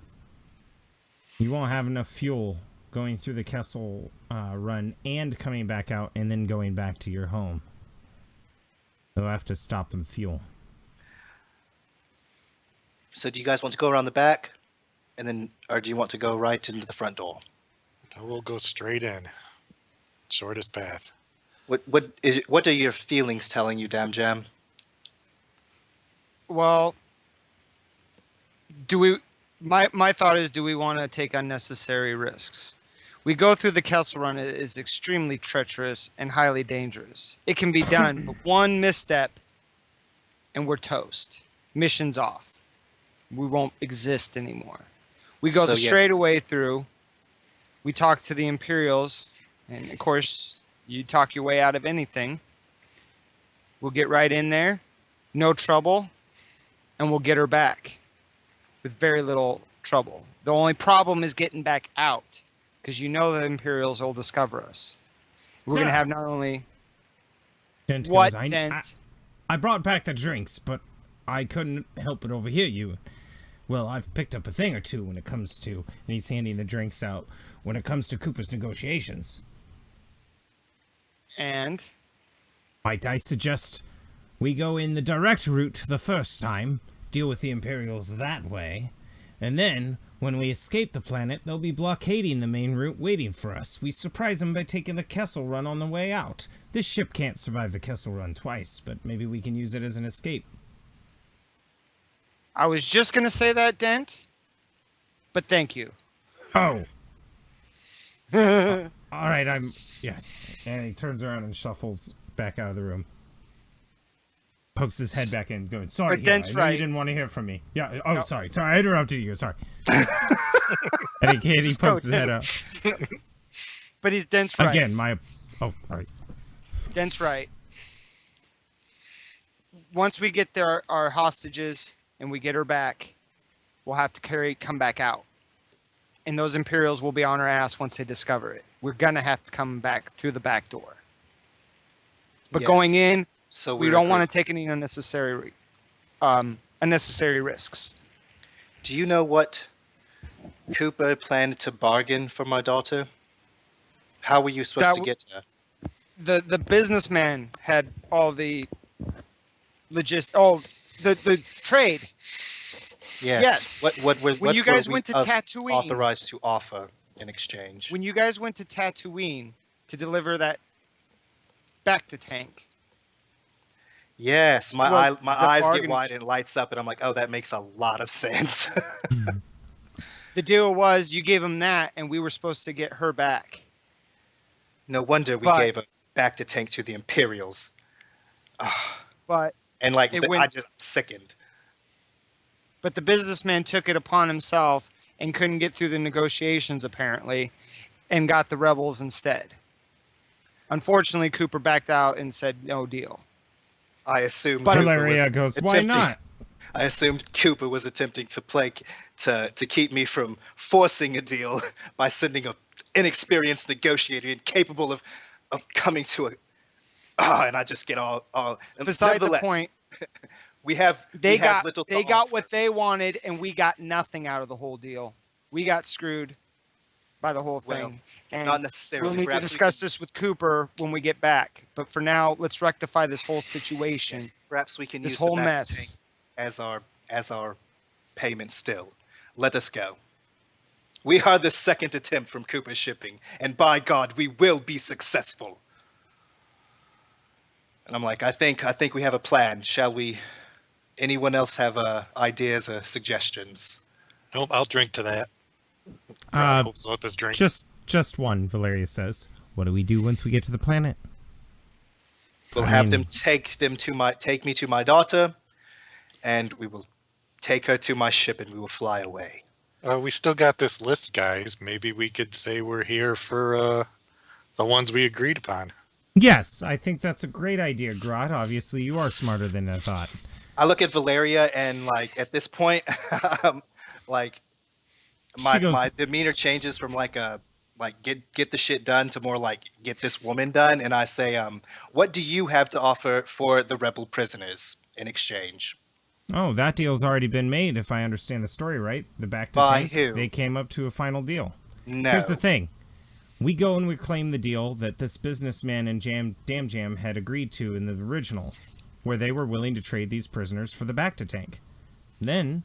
You won't have enough fuel going through the Kessel run and coming back out and then going back to your home. You'll have to stop and fuel. So do you guys want to go around the back, or do you want to go right into the front door? We'll go straight in. Shortest path. What are your feelings telling you, DamJam? Well, my thought is, do we want to take unnecessary risks? We go through the Kessel Run. It is extremely treacherous and highly dangerous. It can be done, but one misstep and we're toast. Mission's off. We won't exist anymore. We go the straight away through. We talk to the Imperials, and of course, you talk your way out of anything. We'll get right in there, no trouble, and we'll get her back with very little trouble. The only problem is getting back out, because the Imperials will discover us. We're going to have not only... Dent What, goes, Dent? I brought back the drinks, but I couldn't help but overhear you. Well, I've picked up a thing or two when it comes to... And he's handing the drinks out. When it comes to Cooper's negotiations. And? I suggest we go in the direct route the first time, deal with the Imperials that way, and then, when we escape the planet, they'll be blockading the main route waiting for us. We surprise them by taking the Kessel Run on the way out. This ship can't survive the Kessel Run twice, but maybe we can use it as an escape. I was just going to say that, Dent, but thank you. Oh! All right, yes. And he turns around and shuffles back out of the room. Pokes his head back in, going, sorry, But Dent's I know right. you didn't want to hear from me. Yeah, oh, No. sorry, I interrupted you, sorry. and he Just pokes go, his head out. But Dent's right. Again, oh, all right. Dent's right. Once we get our hostages and we get her back, we'll have to come back out. And those Imperials will be on our ass once they discover it. We're going to have to come back through the back door. But Yes. going in, So we don't want to take any unnecessary risks. Do you know what Cooper planned to bargain for my daughter? How were you supposed to get to her? The businessman had all the the trade. Yes. What You were guys we went to Tatooine. authorized to offer in exchange? When you guys went to Tatooine to deliver that back to Tank. Yes, my Was my the eyes get bargain- wide and it lights up, and I'm like, oh, that makes a lot of sense. The deal was you gave him that, and we were supposed to get her back. No wonder we But- gave her back to Tank to the Imperials. But And like, It I went- just sickened. the businessman took it upon himself and couldn't get through the negotiations apparently, and got the rebels instead. Unfortunately, Cooper backed out and said no deal. I assumed But- Cooper Valeria was goes, why attempting- not? I assumed Cooper was attempting to to keep me from forcing a deal by sending a inexperienced negotiator incapable of coming to a. And I just get all. Beside the nevertheless, point, we have they have little to got offer. what they wanted, and we got nothing out of the whole deal. We got screwed by the whole Well, thing. And not necessarily. we'll need to Perhaps we discuss can- this with Cooper when we get back. But for now, let's rectify this whole situation. Perhaps we can This use whole the back tank mess. as our payment still. Let us go. We are the second attempt from Cooper Shipping, and by God, we will be successful. And I'm like, I think we have a plan. Shall we? Anyone else have ideas or suggestions? Nope, I'll drink to that. Brad Uh, holds up his drink. just one, Valeria says. What do we do once we get to the planet? We'll I have mean- them take me to my daughter, and we will take her to my ship, and we will fly away. We still got this list, guys. Maybe we could say we're here for the ones we agreed upon. Yes, I think that's a great idea, Grodd. Obviously, you are smarter than I thought. I look at Valeria, and like at this point, like She goes- my demeanor changes from like a get the shit done to more like get this woman done, and I say, what do you have to offer for the rebel prisoners in exchange? Oh, that deal's already been made, if I understand the story right. The back to By tank, who? they came up to a final deal. No. Here's the thing. We go and we claim the deal that this businessman and DamJam had agreed to in the originals, where they were willing to trade these prisoners for the back to tank. Then,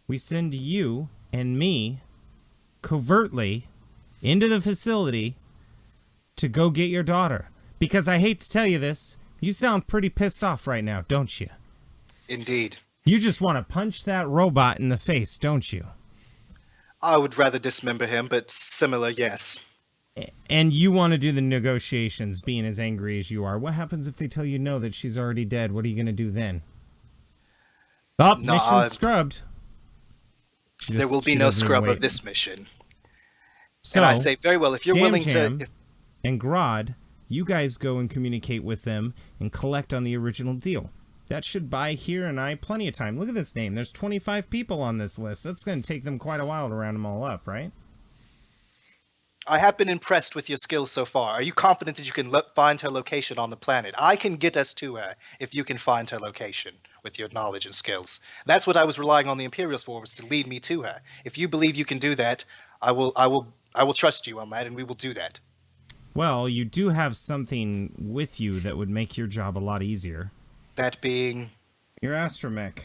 we send you and me covertly into the facility to go get your daughter. Because I hate to tell you this, you sound pretty pissed off right now, don't you? Indeed. You just want to punch that robot in the face, don't you? I would rather dismember him, but similar, yes. And you want to do the negotiations, being as angry as you are. What happens if they tell you no, that she's already dead? What are you going to do then? Oh, No, mission scrubbed. There will be no scrub of this mission. So, And I say, very well, if you're willing to... DamJam If, and Grodd, you guys go and communicate with them and collect on the original deal. That should buy here and I plenty of time. Look at this name. There's 25 people on this list. That's going to take them quite a while to round them all up, right? I have been impressed with your skills so far. Are you confident that you can find her location on the planet? I can get us to her if you can find her location with your knowledge and skills. That's what I was relying on the Imperials for, was to lead me to her. If you believe you can do that, I will trust you on that, and we will do that. Well, you do have something with you that would make your job a lot easier. That being... Your astromech.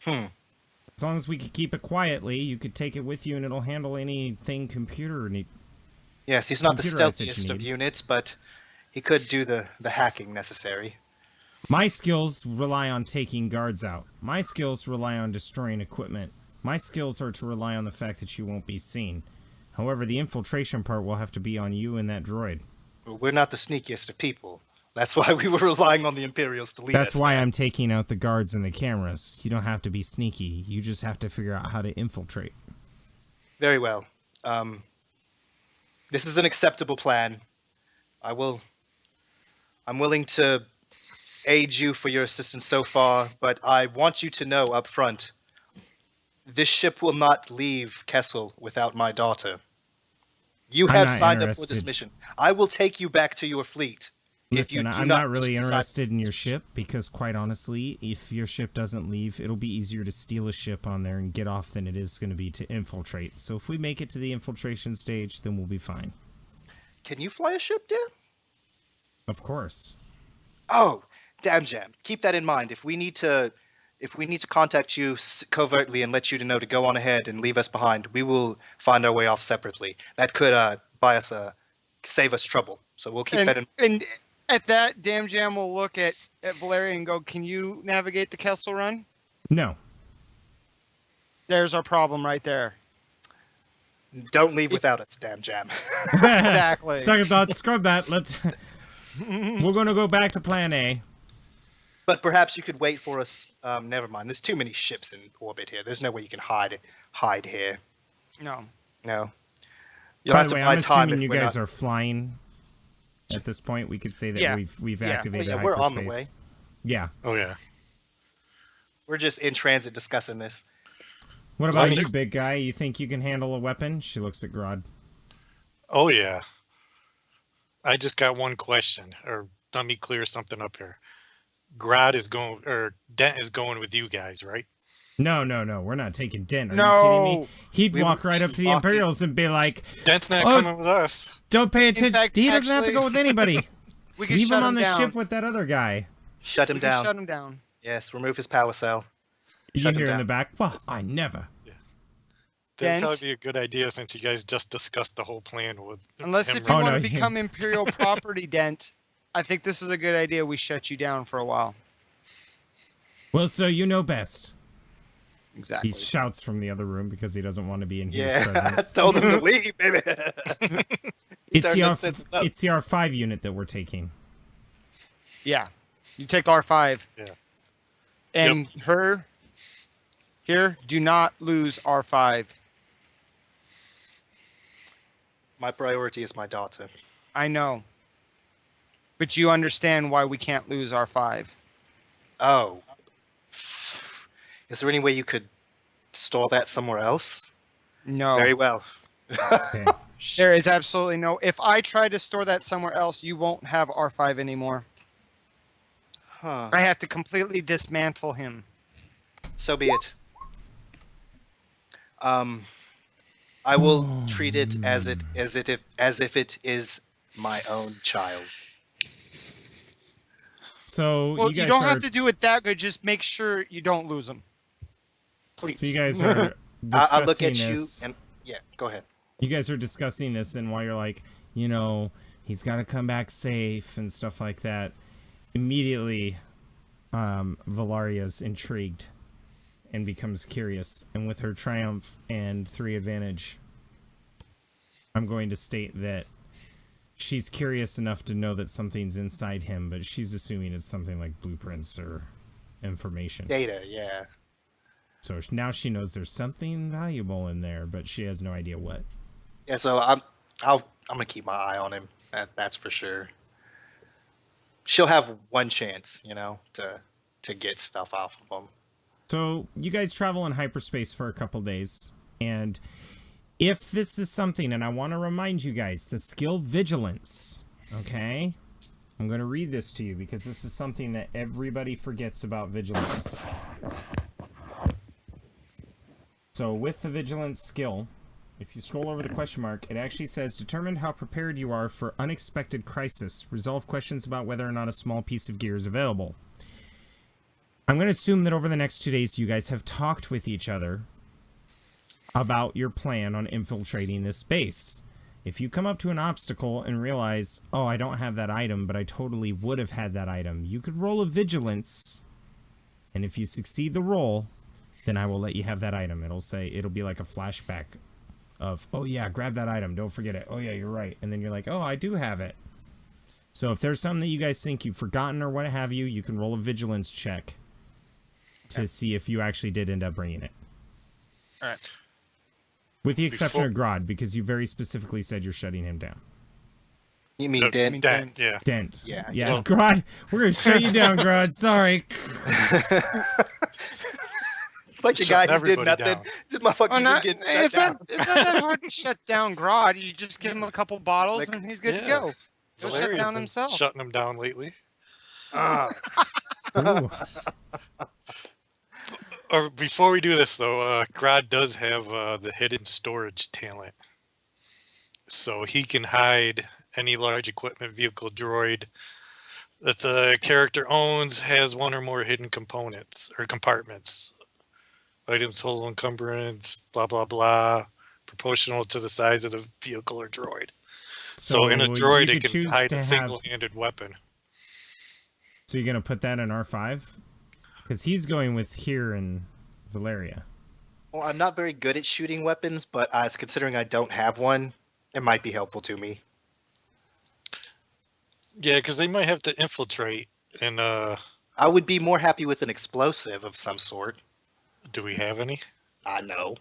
As long as we could keep it quietly, you could take it with you and it'll handle anything computer need. Yes, he's not the Computerized that you stealthiest of need. units, but he could do the hacking necessary. My skills rely on taking guards out. My skills rely on destroying equipment. My skills are to rely on the fact that you won't be seen. However, the infiltration part will have to be on you and that droid. Well, we're not the sneakiest of people. That's why we were relying on the Imperials to lead us. That's why I'm taking out the guards and the cameras. You don't have to be sneaky. You just have to figure out how to infiltrate. Very well. This is an acceptable plan. I'm willing to aid you for your assistance so far, but I want you to know up front, this ship will not leave Kessel without my daughter. You I'm have not signed up for this interested. mission. I will take you back to your fleet. If you Listen, do I'm not not really decide- interested in your ship because, quite honestly, if your ship doesn't leave, it'll be easier to steal a ship on there and get off than it is going to be to infiltrate. So if we make it to the infiltration stage, then we'll be fine. Can you fly a ship, Dan? Of course. Oh, DamJam. Keep that in mind. If we need to contact you covertly and let you know to go on ahead and leave us behind, we will find our way off separately. That could save us trouble. So we'll keep that in. And at that, DamJam will look at Valeria and go, "Can you navigate the Kessel Run?" No. There's our problem right there. Don't leave without us, DamJam. Exactly. Second thought, scrub that. We're going to go back to plan A. But perhaps you could wait for us. Never mind. There's too many ships in orbit here. There's no way you can hide here. No. No. You'll By have the to way, buy I'm time assuming if you we're guys not- are flying at this point. We could say that Yeah. we've Yeah. activated Oh, yeah, we're on the hyperspace. way. Yeah. Oh yeah. We're just in transit discussing this. What about Like- you, big guy? You think you can handle a weapon? She looks at Grodd. Oh yeah. I just got one question, or let me clear something up here. Dent is going with you guys, right? No, we're not taking Dent. Are you No. kidding me? He'd We walk would right up be to the walking- Imperials and be like, Dent's not Oh, coming with us. don't pay attention. fact, He doesn't have to actually- go with anybody. We can Leave shut him on the down. ship with that other guy. Shut him We can down. shut him down. Yes, remove his power cell. You Shut him hear in down. the back, well, I never. That'd Dent? probably be a good idea since you guys just discussed the whole plan with Unless him if you Oh, want no, to you- become Imperial property, Dent, I think this is a good idea. We shut you down for a while. Well, so you know best. Exactly. He shouts from the other room because he doesn't want to be in his Yeah, I presence. told him to leave, baby. It's the, Turns out what's up. it's the R5 unit that we're taking. Yeah. You take R5. Yeah. And her, here, do not lose R5. My priority is my daughter. I know. But you understand why we can't lose R5. Oh. Is there any way you could store that somewhere else? No. Very well. Okay. There is absolutely no. If I try to store that somewhere else, you won't have R5 anymore. Huh. I have to completely dismantle him. So be it. I will treat it as if it is my own child. So Well, you you guys don't are, have to do it that good. Just make sure you don't lose him. Please. So you guys are I look at discussing you this. and yeah, go ahead. You guys are discussing this, and while you're like, you know, he's got to come back safe and stuff like that, immediately Valaria's intrigued and becomes curious. And with her triumph and 3 advantage, I'm going to state that she's curious enough to know that something's inside him, but she's assuming it's something like blueprints or information. Data, yeah. So now she knows there's something valuable in there, but she has no idea what. Yeah, so I'm gonna keep my eye on him. That's for sure. She'll have one chance, to get stuff off of him. So you guys travel in hyperspace for a couple days, and if this is something, and I want to remind you guys, the skill Vigilance, okay? I'm going to read this to you because this is something that everybody forgets about Vigilance. So with the Vigilance skill, if you scroll over the question mark, it actually says, determine how prepared you are for unexpected crisis. Resolve questions about whether or not a small piece of gear is available. I'm going to assume that over the next 2 days, you guys have talked with each other about your plan on infiltrating this base. If you come up to an obstacle and realize, oh, I don't have that item, but I totally would have had that item, you could roll a Vigilance, and if you succeed the roll, then I will let you have that item. It'll be like a flashback of, oh yeah, grab that item, don't forget it. Oh yeah, you're right. And then you're like, oh, I do have it. So if there's something that you guys think you've forgotten or what have you, you can roll a Vigilance check to see if you actually did end up bringing it. All right. With the exception of Grodd, because you very specifically said you're shutting him down. You mean Dent? Dent, yeah. Dent. Yeah. Yeah, Grodd, we're going to shut you down, Grodd. Sorry. like the Shutting guy who did everybody nothing. down. This motherfucker Oh, just getting shut down. it's not that hard to shut down Grodd. You just give him a couple bottles Like, and he's good to yeah. go. He'll shut Valeria's down been himself. shutting him down lately. Uh, Ooh. Or before we do this, though, Grodd does have the hidden storage talent. So he can hide any large equipment vehicle droid that the character owns has one or more hidden components or compartments. Items, total encumbrance, blah, blah, blah, proportional to the size of the vehicle or droid. So in a you droid, could it can choose hide to a have- single-handed weapon. So you're gonna put that in R5? Because he's going with here and Valeria. well, I'm not very good at shooting weapons, but considering I don't have one, it might be helpful to me. Yeah, because they might have to infiltrate. And I would be more happy with an explosive of some sort. do we have any? I know.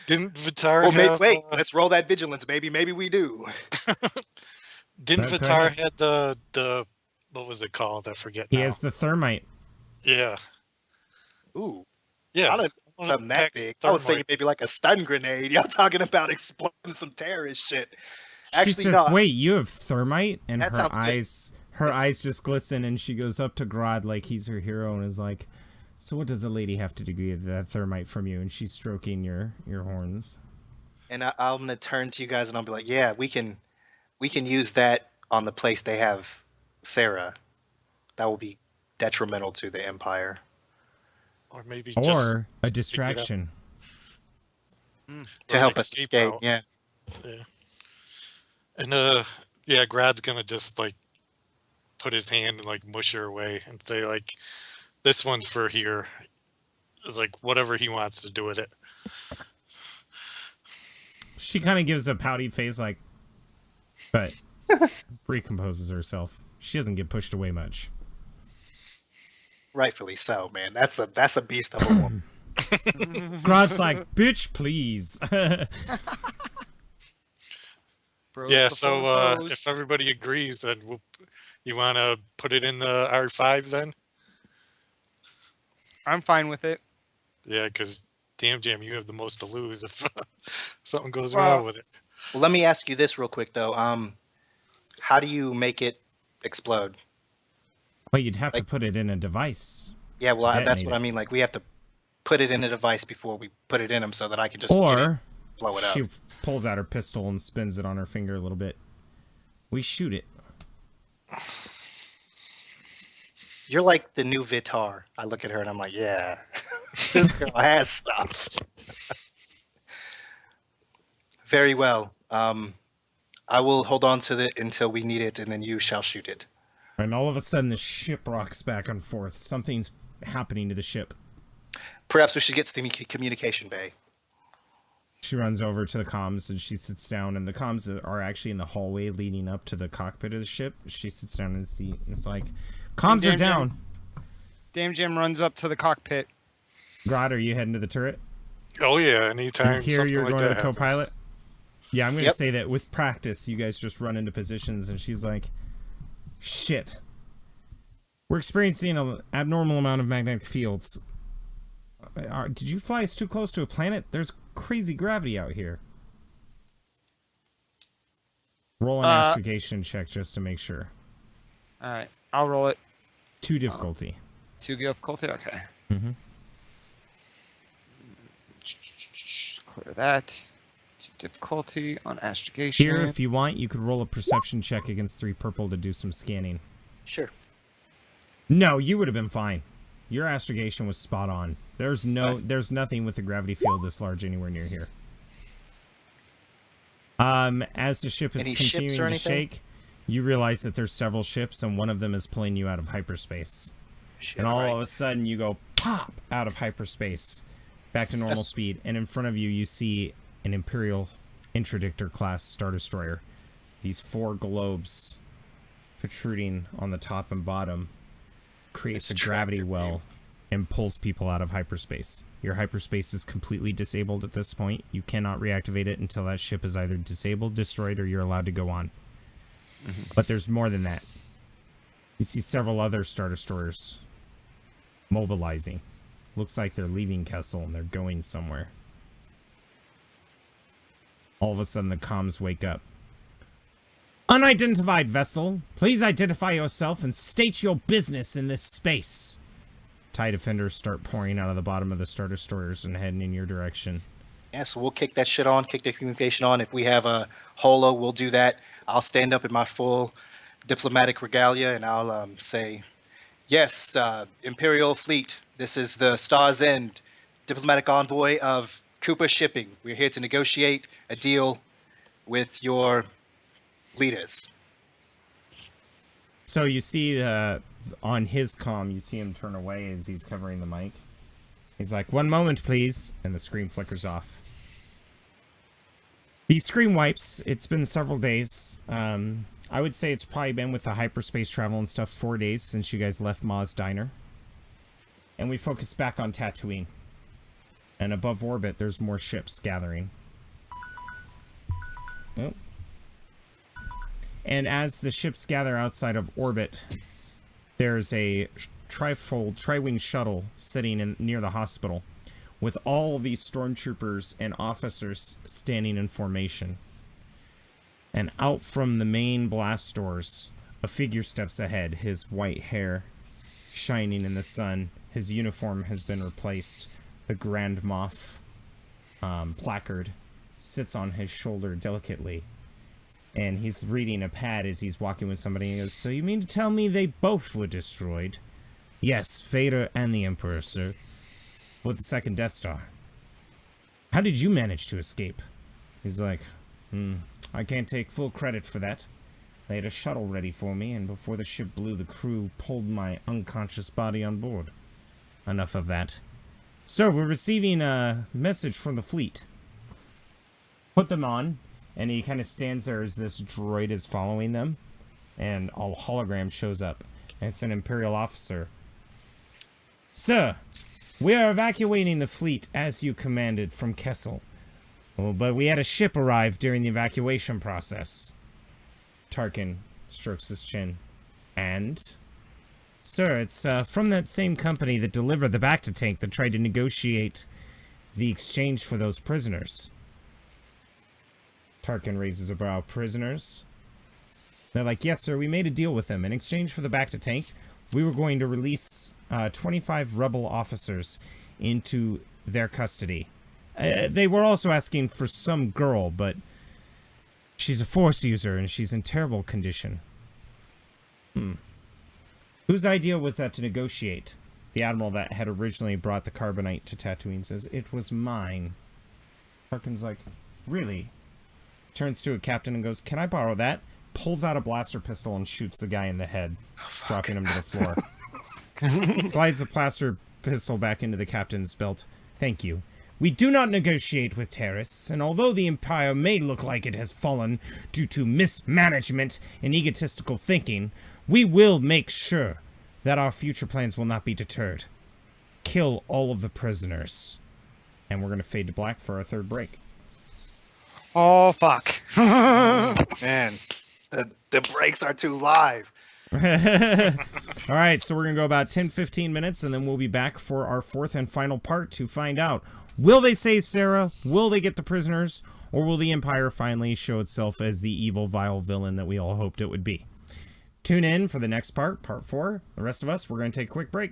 Didn't Vitar Well, have? wait, let's roll that vigilance, baby. Maybe we do. Didn't Go Vitar ahead. had the what was it called? I forget He now. has the thermite. Yeah, Ooh, yeah. I don't something that Packs big. I was thinking thermite. maybe like a stun grenade. Y'all talking about exploding some terrorist shit. She Actually, says, no. "Wait, you have thermite?" And That her sounds good. her Yes. eyes just glisten, and she goes up to Grodd like he's her hero, and is like, "So what does a lady have to get that thermite from you?" And she's stroking your horns. And I'm gonna turn to you guys and I'll be like, yeah, we can use that on the place they have Sarah. That will be detrimental to the Empire. Or maybe Or just a stick it up. distraction. To Or help an us escape escape. route. Yeah. Yeah. And yeah, Grad's gonna just like put his hand and like mush her away and say like, "This one's for here." It's like whatever he wants to do with it. She kind of gives a pouty face, like, but recomposes herself. She doesn't get pushed away much. Rightfully so, man. That's a beast of a woman. Grodd's like, "Bitch, please." Bros Yeah. before So bros. if everybody agrees, then you want to put it in the R5 then? I'm fine with it. Yeah, because DamJam, you have the most to lose if something goes Well, wrong with it. Well, let me ask you this real quick though. How do you make it explode? Well, you'd have to Like- put it in a device. Yeah, well, that's Detonate what it. I mean. Like, we have to put it in a device before we put it in them, so that I can just get it, Or blow it up. she pulls out her pistol and spins it on her finger a little bit. We shoot it. You're like the new Vitar. I look at her and I'm like, yeah, this girl has stuff. Very well. I will hold on to it until we need it, and then you shall shoot it. And all of a sudden, the ship rocks back and forth. Something's happening to the ship. Perhaps we should get to the communication bay. She runs over to the comms and she sits down, and the comms are actually in the hallway leading up to the cockpit of the ship. She sits down in the seat and it's like, "Comms are DamJam. down." DamJam runs up to the cockpit. Grodd, are you heading to the turret? Oh yeah, anytime Here something you're like going to that the happens. co-pilot? Yeah, I'm going to Yep. say that with practice, you guys just run into positions, and she's like, "Shit. We're experiencing an abnormal amount of magnetic fields. Did you fly us too close to a planet? There's crazy gravity out here." Roll an astrogation check just to make sure. All right, I'll roll it. 2 difficulty. 2 difficulty. Okay. Mhm. Clear that. 2 difficulty on astrogation. Here, if you want, you could roll a perception check against 3 purple to do some scanning. Sure. No, you would have been fine. Your astrogation was spot on. There's nothing with the gravity field this large anywhere near here. As the ship is Any ships continuing or to anything? shake, you realize that there's several ships, and one of them is pulling you out of hyperspace. Shit, And all right. of a sudden, you go pop out of hyperspace, back to normal Yes. speed, and in front of you, you see an Imperial Interdictor class Star Destroyer. These 4 globes protruding on the top and bottom creates It's a gravity tractor well and pulls people out of hyperspace. Your hyperspace is completely disabled at this point. You cannot reactivate it until that ship is either disabled, destroyed, or you're allowed to go on. But there's more than that. You see several other Star Destroyers Mobilizing. Looks like they're leaving Kessel and they're going somewhere. All of a sudden, the comms wake up. Unidentified vessel, please identify yourself and state your business in this space. TIE defenders start pouring out of the bottom of the Star Destroyers and heading in your direction. Yeah, so we'll kick that shit on, kick the communication on. If we have a holo, we'll do that. I'll stand up in my full diplomatic regalia and I'll say, yes, Imperial Fleet, this is the Star's End diplomatic envoy of Koopa Shipping. We're here to negotiate a deal with your leaders. So you see on his comm, you see him turn away as he's covering the mic. He's like, 1 moment, please. And the screen flickers off. The screen wipes. It's been several days. I would say it's probably been with the hyperspace travel and stuff 4 days since you guys left Ma's Diner. And we focus back on Tatooine. And above orbit, there's more ships gathering. Oh. And as the ships gather outside of orbit, there's a tri-wing shuttle sitting near the hospital with all of these stormtroopers and officers standing in formation. And out from the main blast doors, a figure steps ahead, his white hair shining in the sun. His uniform has been replaced. The Grand Moff placard sits on his shoulder delicately. And he's reading a pad as he's walking with somebody. And he goes, so you mean to tell me they both were destroyed? Yes, Vader and the Emperor, sir. With the second Death Star. How did you manage to escape? He's like, I can't take full credit for that. They had a shuttle ready for me, and before the ship blew, the crew pulled my unconscious body on board. Enough of that. Sir, we're receiving a message from the fleet. Put them on. And he kind of stands there as this droid is following them. And a hologram shows up. And it's an Imperial officer. Sir, we are evacuating the fleet as you commanded from Kessel. Well, but we had a ship arrive during the evacuation process. Tarkin strokes his chin. And? Sir, it's from that same company that delivered the Bacta tank that tried to negotiate the exchange for those prisoners. Tarkin raises a brow. Prisoners? They're like, yes, sir, we made a deal with them. In exchange for the Bacta tank, we were going to release 25 rebel officers into their custody. They were also asking for some girl, but she's a Force user and she's in terrible condition. Whose idea was that to negotiate? The admiral that had originally brought the carbonite to Tatooine says, it was mine. Tarkin's like, really? Turns to a captain and goes, can I borrow that? Pulls out a blaster pistol and shoots the guy in the head, dropping him to the floor. Slides the blaster pistol back into the captain's belt. Thank you. We do not negotiate with terrorists, and although the Empire may look like it has fallen due to mismanagement and egotistical thinking, we will make sure that our future plans will not be deterred. Kill all of the prisoners. And we're going to fade to black for our third break. Oh, fuck. Man, the breaks are too live. All right, so we're going to go about 10-15 minutes, and then we'll be back for our fourth and final part to find out, will they save Sarah? Will they get the prisoners? Or will the Empire finally show itself as the evil, vile villain that we all hoped it would be? Tune in for the next part, part 4. The rest of us, we're going to take a quick break.